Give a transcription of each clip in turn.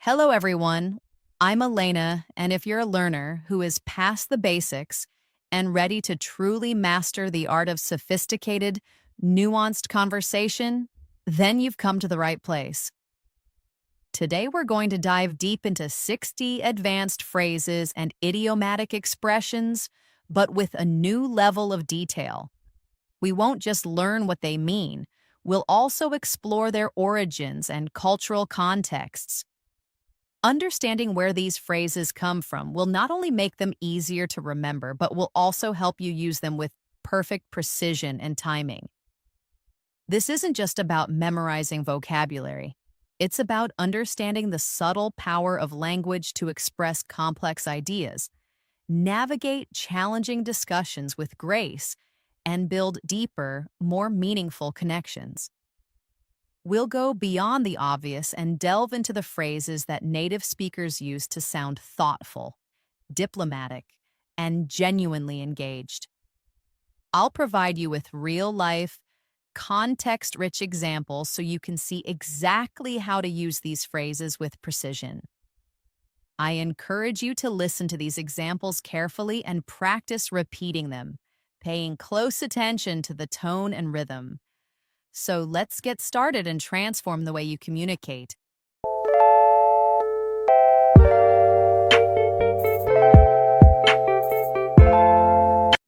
Hello, everyone. I'm Elena, and if you're a learner who is past the basics and ready to truly master the art of sophisticated, nuanced conversation, then you've come to the right place. Today, we're going to dive deep into 60 advanced phrases and idiomatic expressions, but with a new level of detail. We won't just learn what they mean, we'll also explore their origins and cultural contexts. Understanding where these phrases come from will not only make them easier to remember, but will also help you use them with perfect precision and timing. This isn't just about memorizing vocabulary. It's about understanding the subtle power of language to express complex ideas, navigate challenging discussions with grace, and build deeper, more meaningful connections. We'll go beyond the obvious and delve into the phrases that native speakers use to sound thoughtful, diplomatic, and genuinely engaged. I'll provide you with real-life, context-rich examples so you can see exactly how to use these phrases with precision. I encourage you to listen to these examples carefully and practice repeating them, paying close attention to the tone and rhythm. So let's get started and transform the way you communicate.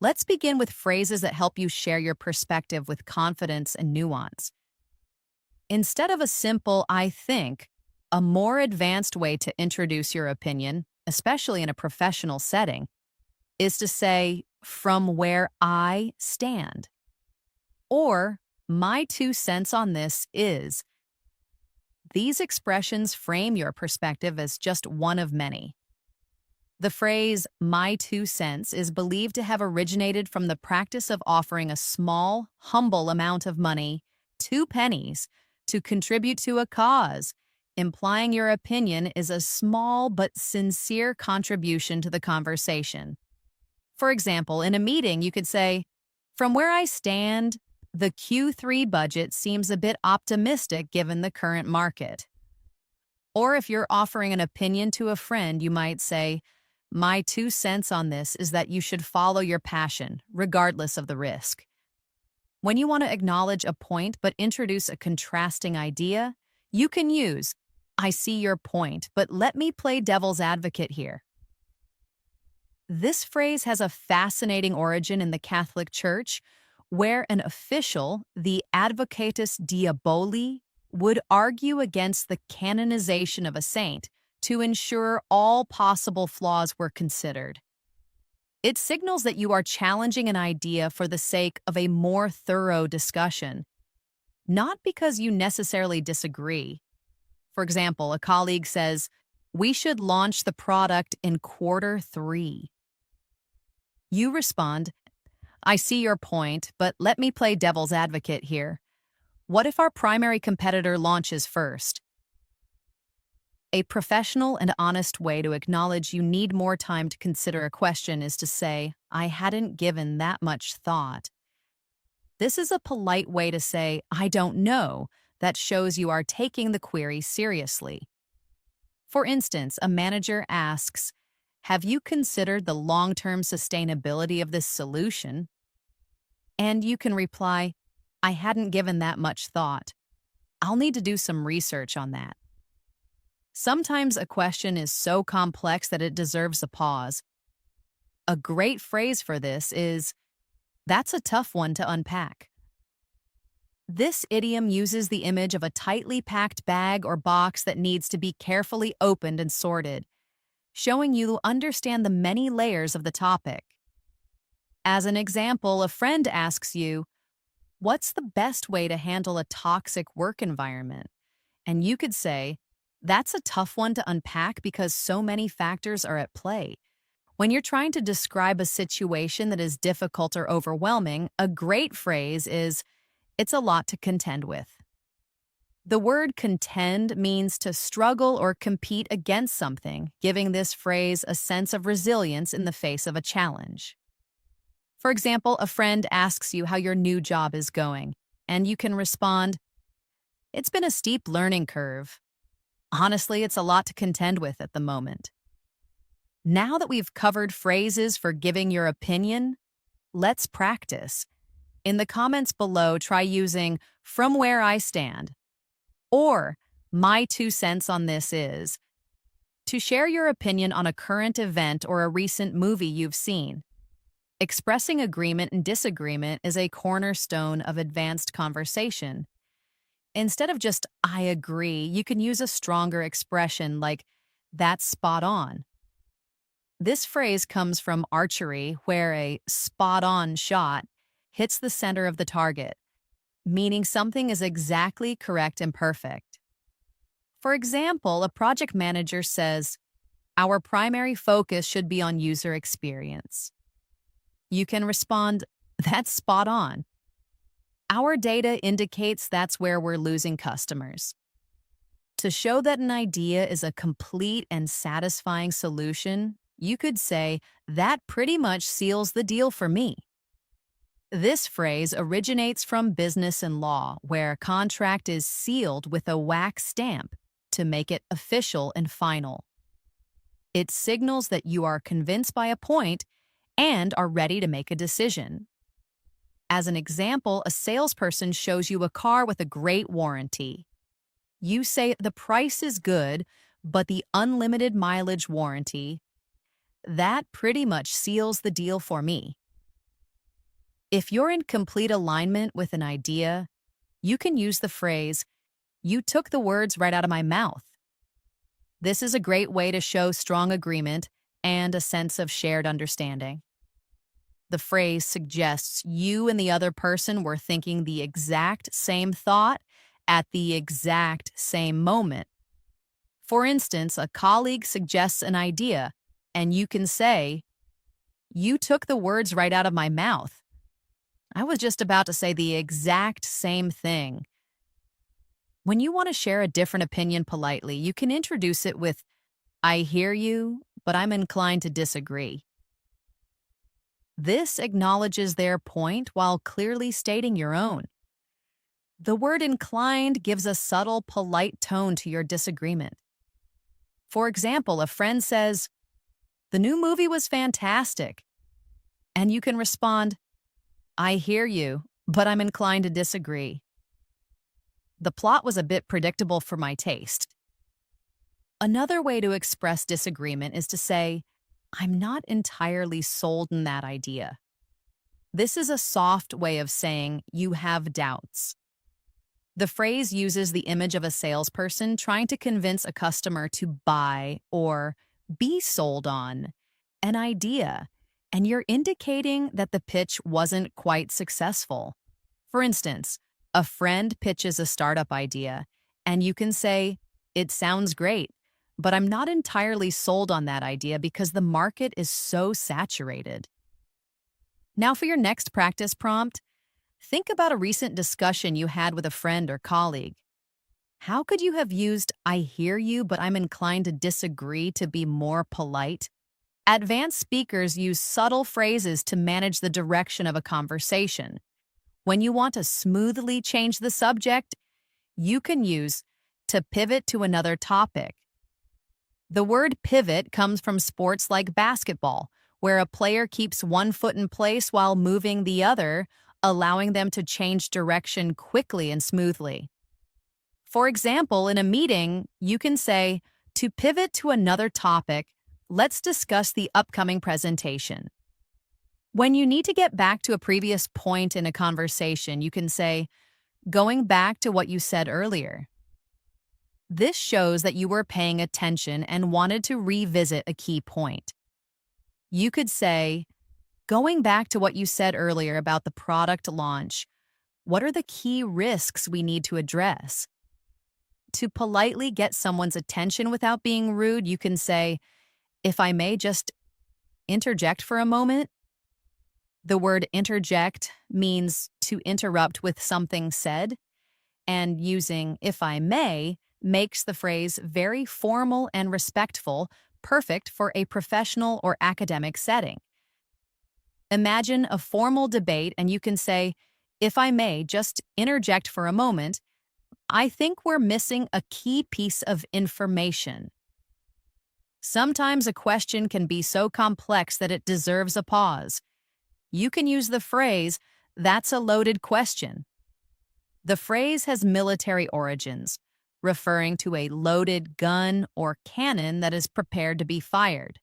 Let's begin with phrases that help you share your perspective with confidence and nuance. Instead of a simple "I think," a more advanced way to introduce your opinion, especially in a professional setting, is to say, "From where I stand," or "My 2 cents on this is." These expressions frame your perspective as just one of many. The phrase "my 2 cents" is believed to have originated from the practice of offering a small, humble amount of money, 2 pennies, to contribute to a cause, implying your opinion is a small but sincere contribution to the conversation. For example, in a meeting, you could say, "From where I stand, the Q3 budget seems a bit optimistic given the current market." Or if you're offering an opinion to a friend, you might say, "My 2 cents on this is that you should follow your passion, regardless of the risk." When you want to acknowledge a point but introduce a contrasting idea, you can use, "I see your point, but let me play devil's advocate here." This phrase has a fascinating origin in the Catholic Church, where an official, the advocatus diaboli, would argue against the canonization of a saint to ensure all possible flaws were considered. It signals that you are challenging an idea for the sake of a more thorough discussion, not because you necessarily disagree. For example, a colleague says, "We should launch the product in Q3." You respond, "I see your point, but let me play devil's advocate here. What if our primary competitor launches first?" A professional and honest way to acknowledge you need more time to consider a question is to say, "I hadn't given that much thought." This is a polite way to say, "I don't know," that shows you are taking the query seriously. For instance, a manager asks, "Have you considered the long-term sustainability of this solution?" And you can reply, "I hadn't given that much thought. I'll need to do some research on that." Sometimes a question is so complex that it deserves a pause. A great phrase for this is, "That's a tough one to unpack." This idiom uses the image of a tightly packed bag or box that needs to be carefully opened and sorted, showing you understand the many layers of the topic. As an example, a friend asks you, "What's the best way to handle a toxic work environment?" And you could say, "That's a tough one to unpack because so many factors are at play." When you're trying to describe a situation that is difficult or overwhelming, a great phrase is, "It's a lot to contend with." The word contend means to struggle or compete against something, giving this phrase a sense of resilience in the face of a challenge. For example, a friend asks you how your new job is going, and you can respond, "It's been a steep learning curve." Honestly, it's a lot to contend with at the moment. Now that we've covered phrases for giving your opinion, let's practice. In the comments below, try using "from where I stand" or "my 2 cents on this is" to share your opinion on a current event or a recent movie you've seen. Expressing agreement and disagreement is a cornerstone of advanced conversation. Instead of just "I agree," you can use a stronger expression like "that's spot on." This phrase comes from archery, where a spot on shot hits the center of the target, meaning something is exactly correct and perfect. For example, a project manager says, "Our primary focus should be on user experience." You can respond, "That's spot on. Our data indicates that's where we're losing customers." To show that an idea is a complete and satisfying solution, you could say, "That pretty much seals the deal for me." This phrase originates from business and law, where a contract is sealed with a wax stamp to make it official and final. It signals that you are convinced by a point and are ready to make a decision. As an example, a salesperson shows you a car with a great warranty. You say, "The price is good, but the unlimited mileage warranty, that pretty much seals the deal for me." If you're in complete alignment with an idea, you can use the phrase, "You took the words right out of my mouth." This is a great way to show strong agreement and a sense of shared understanding. The phrase suggests you and the other person were thinking the exact same thought at the exact same moment. For instance, a colleague suggests an idea, and you can say, "You took the words right out of my mouth. I was just about to say the exact same thing." When you want to share a different opinion politely, you can introduce it with, "I hear you, but I'm inclined to disagree." This acknowledges their point while clearly stating your own. The word "inclined" gives a subtle, polite tone to your disagreement. For example, a friend says, "The new movie was fantastic." And you can respond, "I hear you, but I'm inclined to disagree. The plot was a bit predictable for my taste." Another way to express disagreement is to say, "I'm not entirely sold on that idea." This is a soft way of saying you have doubts. The phrase uses the image of a salesperson trying to convince a customer to buy or be sold on an idea, and you're indicating that the pitch wasn't quite successful. For instance, a friend pitches a startup idea, and you can say, "It sounds great, but I'm not entirely sold on that idea because the market is so saturated." Now, for your next practice prompt, think about a recent discussion you had with a friend or colleague. How could you have used "I hear you, but I'm inclined to disagree" to be more polite? Advanced speakers use subtle phrases to manage the direction of a conversation. When you want to smoothly change the subject, you can use "to pivot to another topic." The word "pivot" comes from sports like basketball, where a player keeps one foot in place while moving the other, allowing them to change direction quickly and smoothly. For example, in a meeting, you can say, "To pivot to another topic, let's discuss the upcoming presentation." When you need to get back to a previous point in a conversation, you can say, "Going back to what you said earlier." This shows that you were paying attention and wanted to revisit a key point. You could say, "Going back to what you said earlier about the product launch, what are the key risks we need to address?" To politely get someone's attention without being rude, you can say, "If I may just interject for a moment." The word "interject" means to interrupt with something said, and using "if I may" makes the phrase very formal and respectful, perfect for a professional or academic setting. Imagine a formal debate and you can say, "If I may just interject for a moment, I think we're missing a key piece of information. Sometimes a question can be so complex that it deserves a pause. You can use the phrase, "That's a loaded question." The phrase has military origins, referring to a loaded gun or cannon that is prepared to be fired.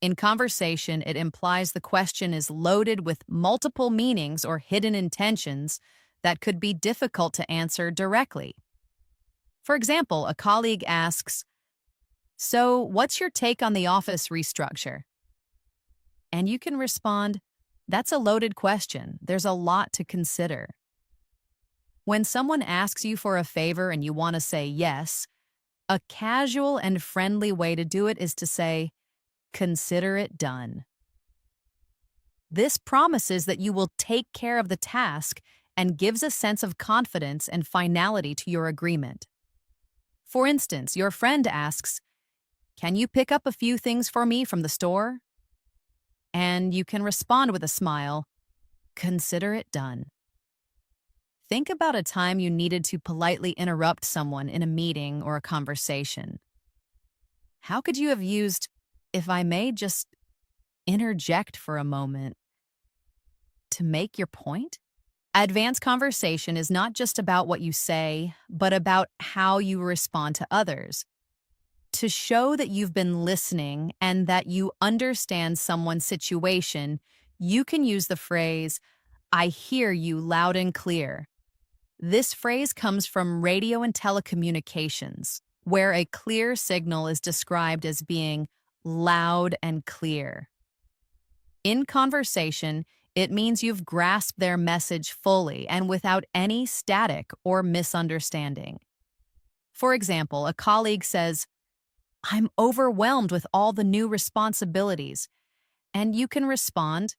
In conversation, it implies the question is loaded with multiple meanings or hidden intentions that could be difficult to answer directly. For example, a colleague asks, "So, what's your take on the office restructure?" And you can respond, "That's a loaded question. There's a lot to consider." When someone asks you for a favor and you want to say yes, a casual and friendly way to do it is to say, "Consider it done." This promises that you will take care of the task and gives a sense of confidence and finality to your agreement. For instance, your friend asks, "Can you pick up a few things for me from the store?" And you can respond with a smile, "Consider it done." Think about a time you needed to politely interrupt someone in a meeting or a conversation. How could you have used, "If I may just interject for a moment," to make your point? Advanced conversation is not just about what you say, but about how you respond to others. To show that you've been listening and that you understand someone's situation, you can use the phrase, "I hear you loud and clear." This phrase comes from radio and telecommunications, where a clear signal is described as being loud and clear. In conversation, it means you've grasped their message fully and without any static or misunderstanding. For example, a colleague says, "I'm overwhelmed with all the new responsibilities." And you can respond,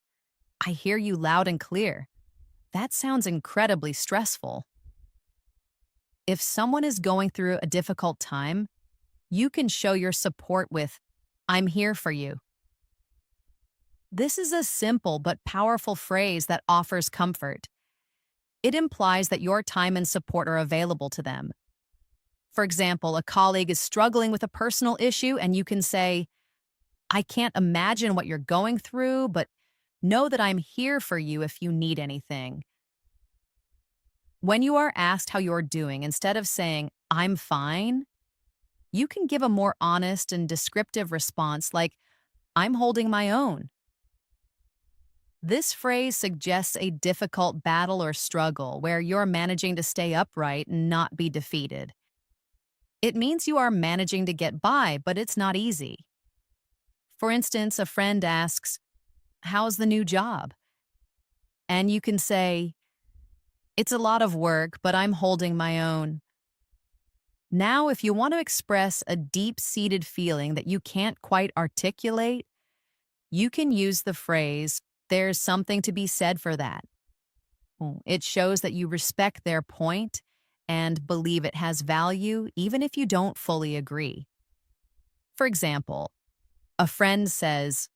"I hear you loud and clear. That sounds incredibly stressful." If someone is going through a difficult time, you can show your support with, "I'm here for you." This is a simple but powerful phrase that offers comfort. It implies that your time and support are available to them. For example, a colleague is struggling with a personal issue and you can say, "I can't imagine what you're going through, but know that I'm here for you if you need anything." When you are asked how you're doing, instead of saying, "I'm fine," you can give a more honest and descriptive response like, "I'm holding my own." This phrase suggests a difficult battle or struggle where you're managing to stay upright and not be defeated. It means you are managing to get by, but it's not easy. For instance, a friend asks, "How's the new job?" And you can say, "It's a lot of work, but I'm holding my own." Now, if you want to express a deep-seated feeling that you can't quite articulate, you can use the phrase, "There's something to be said for that." It shows that you respect their point and believe it has value, even if you don't fully agree. For example, a friend says,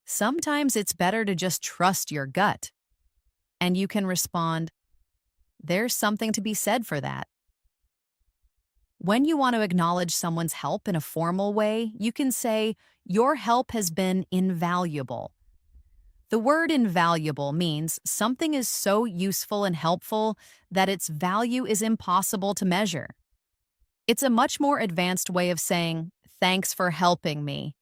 "Sometimes it's better to just trust your gut." And you can respond, "There's something to be said for that." When you want to acknowledge someone's help in a formal way, you can say, "Your help has been invaluable." The word invaluable means something is so useful and helpful that its value is impossible to measure. It's a much more advanced way of saying, "Thanks for helping me."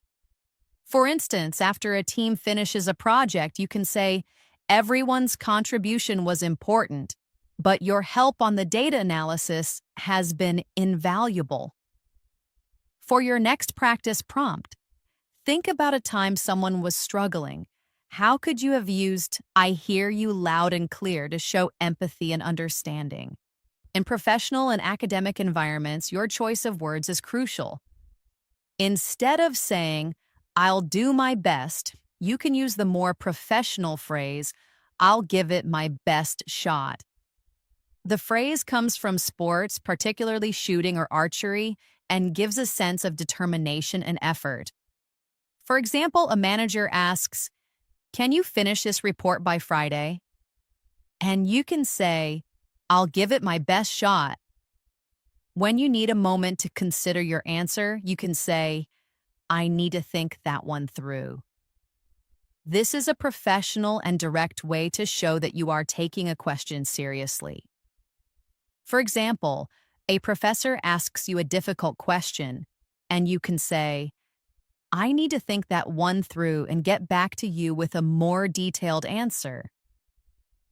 For instance, after a team finishes a project, you can say, "Everyone's contribution was important, but your help on the data analysis has been invaluable." For your next practice prompt, think about a time someone was struggling. How could you have used, "I hear you loud and clear" to show empathy and understanding? In professional and academic environments, your choice of words is crucial. Instead of saying, "I'll do my best," you can use the more professional phrase, "I'll give it my best shot." The phrase comes from sports, particularly shooting or archery, and gives a sense of determination and effort. For example, a manager asks, "Can you finish this report by Friday?" And you can say, "I'll give it my best shot," When you need a moment to consider your answer, you can say, I need to think that one through. This is a professional and direct way to show that you are taking a question seriously. For example, a professor asks you a difficult question, and you can say, I need to think that one through and get back to you with a more detailed answer.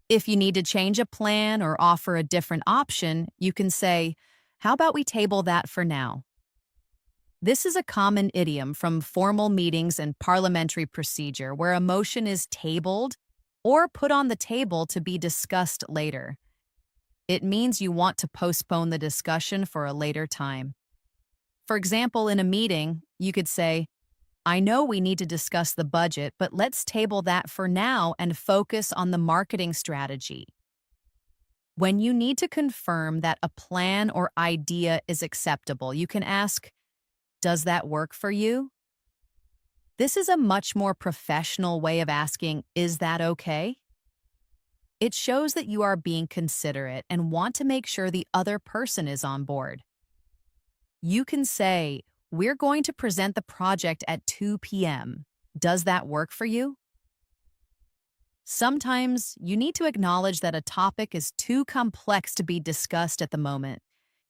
If you need to change a plan or offer a different option, you can say, how about we table that for now? This is a common idiom from formal meetings and parliamentary procedure where a motion is tabled or put on the table to be discussed later. It means you want to postpone the discussion for a later time. For example, in a meeting, you could say, I know we need to discuss the budget, but let's table that for now and focus on the marketing strategy. When you need to confirm that a plan or idea is acceptable, you can ask, does that work for you? This is a much more professional way of asking, is that okay? It shows that you are being considerate and want to make sure the other person is on board. You can say, we're going to present the project at 2 p.m. Does that work for you? Sometimes you need to acknowledge that a topic is too complex to be discussed at the moment.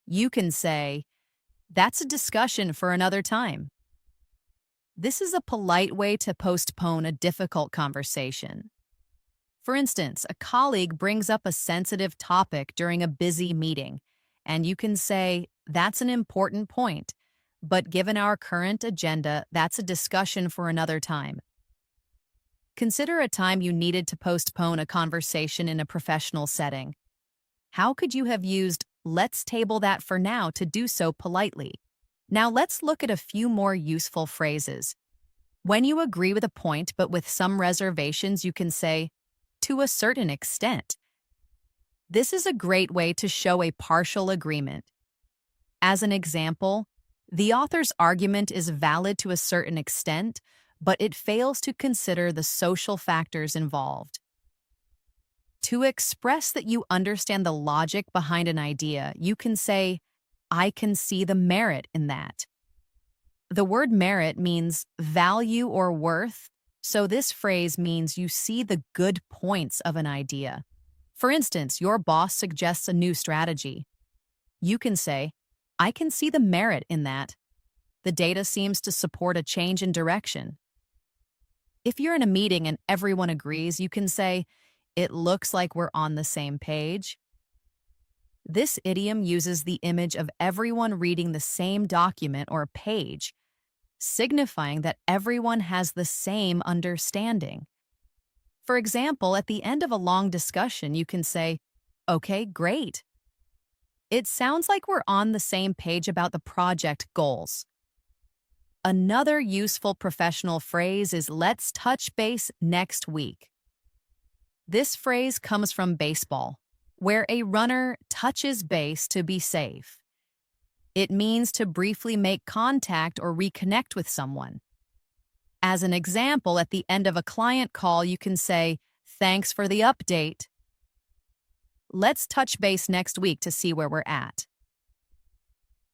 You can say, that's a discussion for another time. This is a polite way to postpone a difficult conversation. For instance, a colleague brings up a sensitive topic during a busy meeting, and you can say, that's an important point, but given our current agenda, that's a discussion for another time. Consider a time you needed to postpone a conversation in a professional setting. How could you have used, let's table that for now to do so politely? Now let's look at a few more useful phrases. When you agree with a point but with some reservations, you can say, to a certain extent. This is a great way to show a partial agreement. As an example, the author's argument is valid to a certain extent, but it fails to consider the social factors involved. To express that you understand the logic behind an idea, you can say, I can see the merit in that. The word merit means value or worth, so this phrase means you see the good points of an idea. For instance, your boss suggests a new strategy. You can say, I can see the merit in that. The data seems to support a change in direction. If you're in a meeting and everyone agrees, you can say, it looks like we're on the same page. This idiom uses the image of everyone reading the same document or page, signifying that everyone has the same understanding. For example, at the end of a long discussion, you can say, okay, great. It sounds like we're on the same page about the project goals. Another useful professional phrase is let's touch base next week. This phrase comes from baseball, where a runner touches base to be safe. It means to briefly make contact or reconnect with someone. As an example, at the end of a client call, you can say, thanks for the update. Let's touch base next week to see where we're at.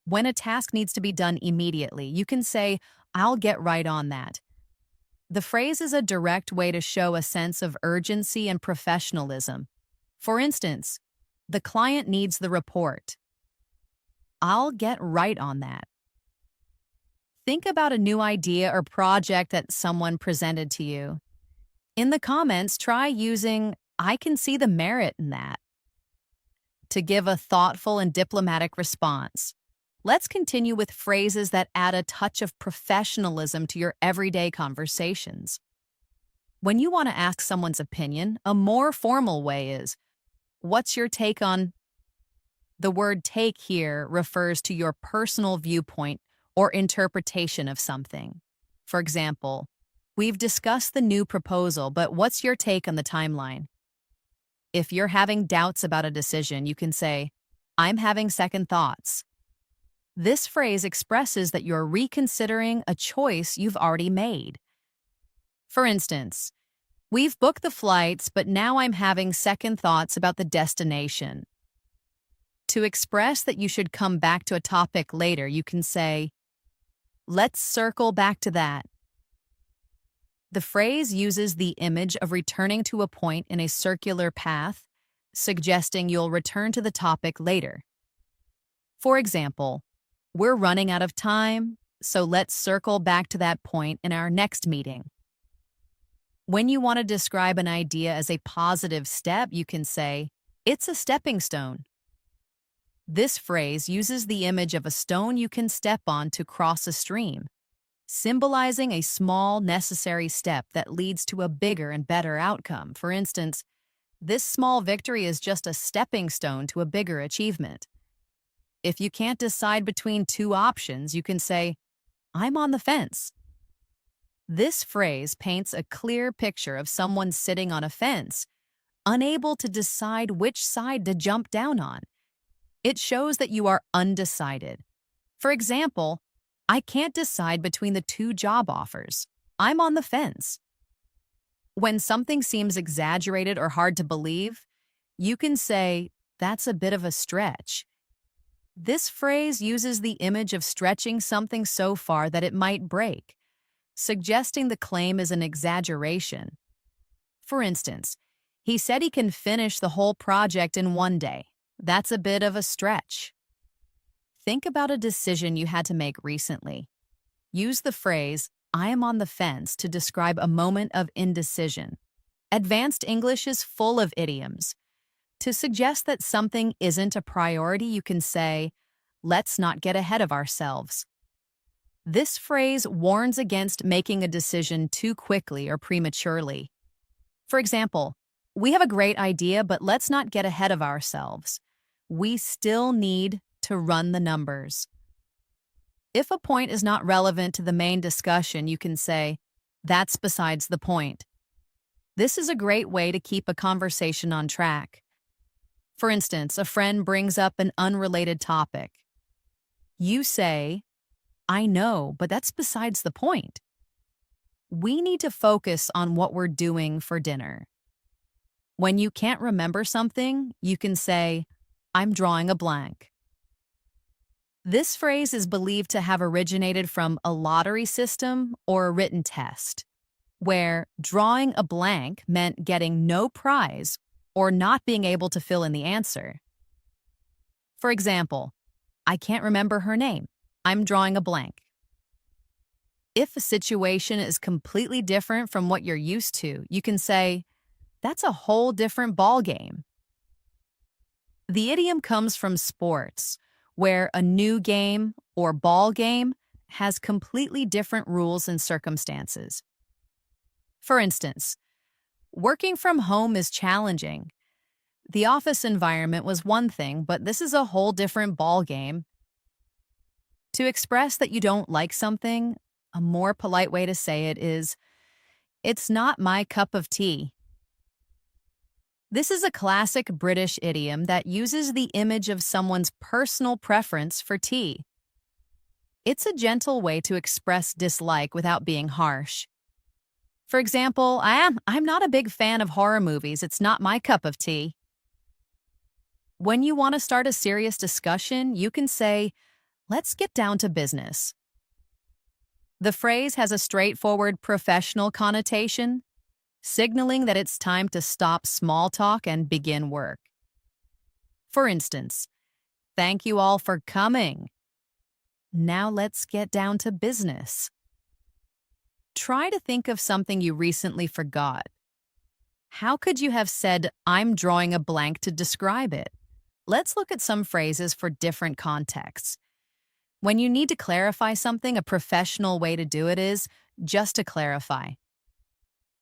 When a task needs to be done immediately, you can say, I'll get right on that. The phrase is a direct way to show a sense of urgency and professionalism. For instance, the client needs the report. I'll get right on that. Think about a new idea or project that someone presented to you. In the comments, try using, I can see the merit in that, to give a thoughtful and diplomatic response. Let's continue with phrases that add a touch of professionalism to your everyday conversations. When you want to ask someone's opinion, a more formal way is, what's your take on? The word take here refers to your personal viewpoint or interpretation of something. For example, we've discussed the new proposal, but what's your take on the timeline? If you're having doubts about a decision, you can say, I'm having second thoughts. This phrase expresses that you're reconsidering a choice you've already made. For instance, we've booked the flights, but now I'm having second thoughts about the destination. To express that you should come back to a topic later, you can say, let's circle back to that. The phrase uses the image of returning to a point in a circular path, suggesting you'll return to the topic later. For example, we're running out of time, so let's circle back to that point in our next meeting. When you want to describe an idea as a positive step, you can say, it's a stepping stone. This phrase uses the image of a stone you can step on to cross a stream, symbolizing a small, necessary step that leads to a bigger and better outcome. For instance, this small victory is just a stepping stone to a bigger achievement. If you can't decide between two options, you can say, I'm on the fence. This phrase paints a clear picture of someone sitting on a fence, unable to decide which side to jump down on. It shows that you are undecided. For example, I can't decide between the two job offers. I'm on the fence. When something seems exaggerated or hard to believe, you can say, that's a bit of a stretch. This phrase uses the image of stretching something so far that it might break, suggesting the claim is an exaggeration. For instance, he said he can finish the whole project in one day. That's a bit of a stretch. Think about a decision you had to make recently. Use the phrase, I am on the fence, to describe a moment of indecision. Advanced English is full of idioms. To suggest that something isn't a priority, you can say, let's not get ahead of ourselves. This phrase warns against making a decision too quickly or prematurely. For example, we have a great idea, but let's not get ahead of ourselves. We still need to run the numbers. If a point is not relevant to the main discussion, you can say, that's besides the point. This is a great way to keep a conversation on track. For instance, a friend brings up an unrelated topic. You say, I know, but that's besides the point. We need to focus on what we're doing for dinner. When you can't remember something, you can say, I'm drawing a blank. This phrase is believed to have originated from a lottery system or a written test, where drawing a blank meant getting no prize or not being able to fill in the answer. For example, I can't remember her name. I'm drawing a blank. If a situation is completely different from what you're used to, you can say, that's a whole different ballgame. The idiom comes from sports, where a new game or ball game has completely different rules and circumstances. For instance, working from home is challenging. The office environment was one thing, but this is a whole different ballgame. To express that you don't like something, a more polite way to say it is, it's not my cup of tea. This is a classic British idiom that uses the image of someone's personal preference for tea. It's a gentle way to express dislike without being harsh. For example, I'm not a big fan of horror movies. It's not my cup of tea. When you want to start a serious discussion, you can say, let's get down to business. The phrase has a straightforward professional connotation, signaling that it's time to stop small talk and begin work. For instance, thank you all for coming. Now let's get down to business. Try to think of something you recently forgot. How could you have said, I'm drawing a blank to describe it? Let's look at some phrases for different contexts. When you need to clarify something, a professional way to do it is just to clarify.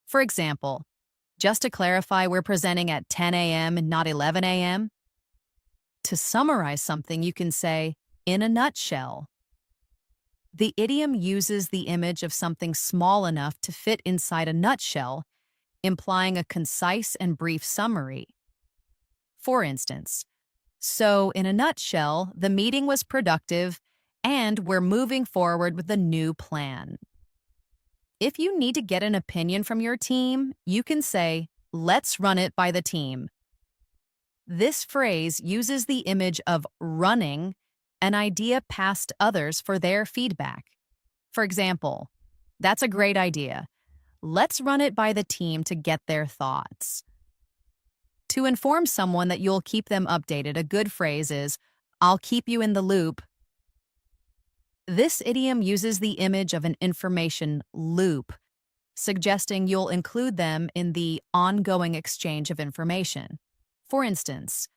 For example, just to clarify, we're presenting at 10 a.m. and not 11 a.m. To summarize something, you can say, in a nutshell. The idiom uses the image of something small enough to fit inside a nutshell, implying a concise and brief summary. For instance, so in a nutshell, the meeting was productive and we're moving forward with a new plan. If you need to get an opinion from your team, you can say, let's run it by the team. This phrase uses the image of running an idea past others for their feedback. For example, that's a great idea. Let's run it by the team to get their thoughts. To inform someone that you'll keep them updated, a good phrase is, I'll keep you in the loop. This idiom uses the image of an information loop, suggesting you'll include them in the ongoing exchange of information. For instance,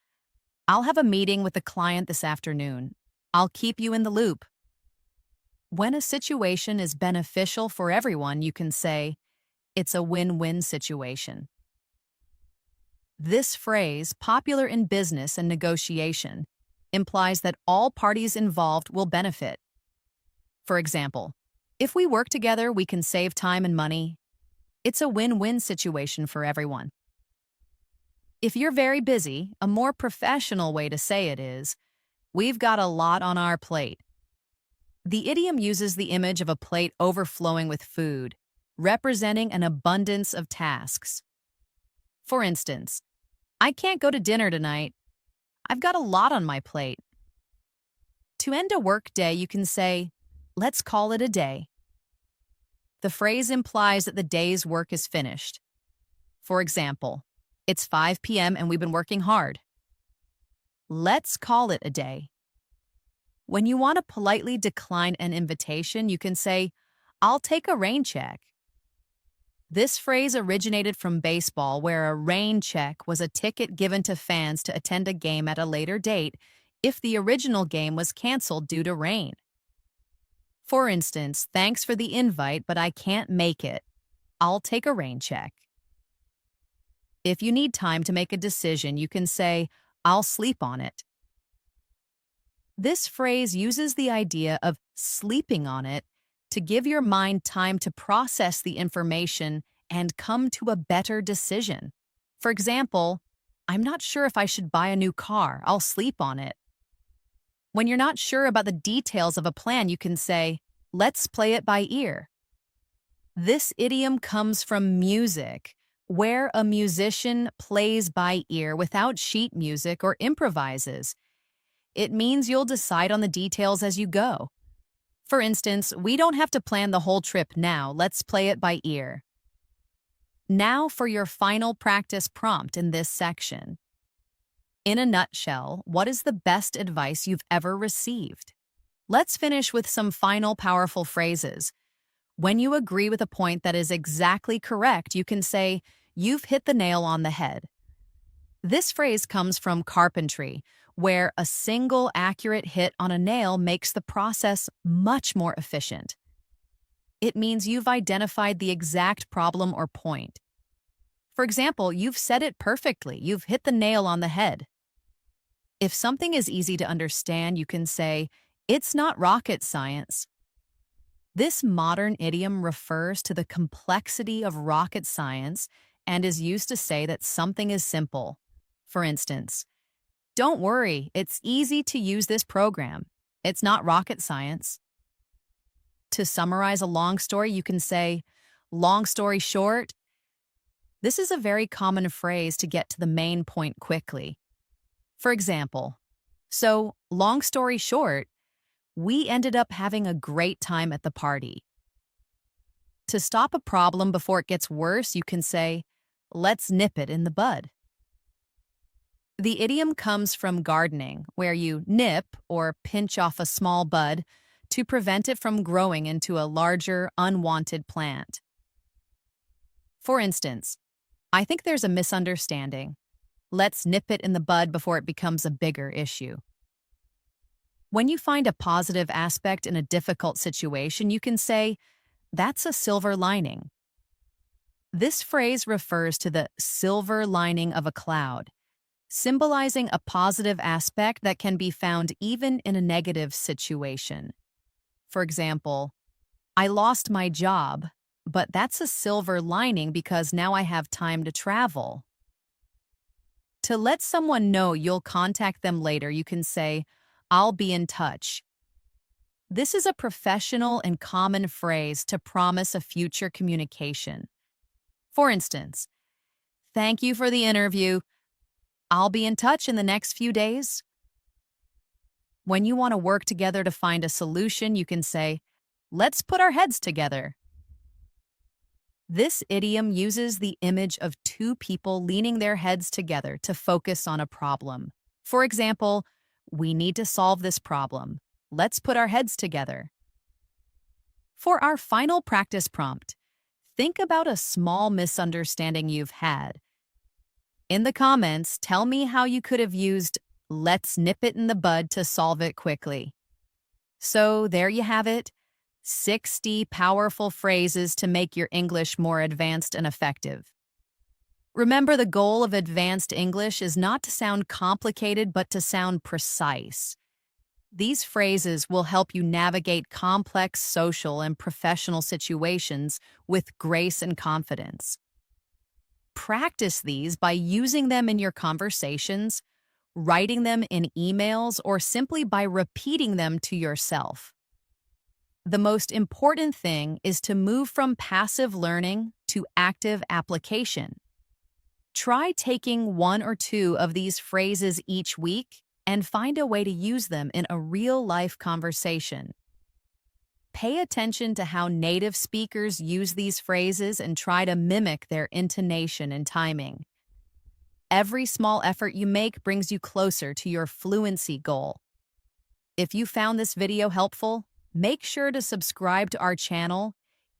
I'll have a meeting with a client this afternoon. I'll keep you in the loop. When a situation is beneficial for everyone, you can say, it's a win-win situation. This phrase, popular in business and negotiation, implies that all parties involved will benefit. For example, if we work together, we can save time and money. It's a win-win situation for everyone. If you're very busy, a more professional way to say it is, we've got a lot on our plate. The idiom uses the image of a plate overflowing with food, representing an abundance of tasks. For instance, I can't go to dinner tonight. I've got a lot on my plate. To end a work day, you can say, let's call it a day. The phrase implies that the day's work is finished. For example, it's 5 p.m. and we've been working hard. Let's call it a day. When you want to politely decline an invitation, you can say, I'll take a rain check. This phrase originated from baseball, where a rain check was a ticket given to fans to attend a game at a later date if the original game was canceled due to rain. For instance, thanks for the invite, but I can't make it. I'll take a rain check. If you need time to make a decision, you can say, I'll sleep on it. This phrase uses the idea of sleeping on it to give your mind time to process the information and come to a better decision. For example, I'm not sure if I should buy a new car. I'll sleep on it. When you're not sure about the details of a plan, you can say, let's play it by ear. This idiom comes from music, where a musician plays by ear without sheet music or improvises. It means you'll decide on the details as you go. For instance, we don't have to plan the whole trip now. Let's play it by ear. Now for your final practice prompt in this section. In a nutshell, what is the best advice you've ever received? Let's finish with some final powerful phrases. When you agree with a point that is exactly correct, you can say, you've hit the nail on the head. This phrase comes from carpentry, where a single accurate hit on a nail makes the process much more efficient. It means you've identified the exact problem or point. For example, you've said it perfectly. You've hit the nail on the head. If something is easy to understand, you can say, it's not rocket science. This modern idiom refers to the complexity of rocket science and is used to say that something is simple. For instance, don't worry, it's easy to use this program. It's not rocket science. To summarize a long story, you can say, long story short. This is a very common phrase to get to the main point quickly. For example, so, long story short, we ended up having a great time at the party. To stop a problem before it gets worse, you can say, let's nip it in the bud. The idiom comes from gardening, where you nip or pinch off a small bud to prevent it from growing into a larger, unwanted plant. For instance, I think there's a misunderstanding. Let's nip it in the bud before it becomes a bigger issue. When you find a positive aspect in a difficult situation, you can say, that's a silver lining. This phrase refers to the silver lining of a cloud, symbolizing a positive aspect that can be found even in a negative situation. For example, I lost my job, but that's a silver lining because now I have time to travel. To let someone know you'll contact them later, you can say, I'll be in touch. This is a professional and common phrase to promise a future communication. For instance, thank you for the interview. I'll be in touch in the next few days. When you want to work together to find a solution, you can say, let's put our heads together. This idiom uses the image of two people leaning their heads together to focus on a problem. For example, we need to solve this problem. Let's put our heads together. For our final practice prompt, think about a small misunderstanding you've had. In the comments, tell me how you could have used "let's nip it in the bud" to solve it quickly. So there you have it, 60 powerful phrases to make your English more advanced and effective. Remember, the goal of advanced English is not to sound complicated, but to sound precise. These phrases will help you navigate complex social and professional situations with grace and confidence. Practice these by using them in your conversations, writing them in emails, or simply by repeating them to yourself. The most important thing is to move from passive learning to active application. Try taking one or two of these phrases each week and find a way to use them in a real-life conversation. Pay attention to how native speakers use these phrases and try to mimic their intonation and timing. Every small effort you make brings you closer to your fluency goal. If you found this video helpful, make sure to subscribe to our channel,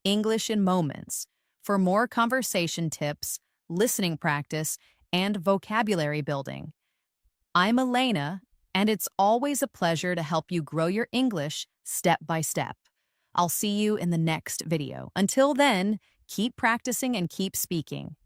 English in Moments, for more conversation tips, listening practice, and vocabulary building. I'm Elena, and it's always a pleasure to help you grow your English step by step. I'll see you in the next video. Until then, keep practicing and keep speaking.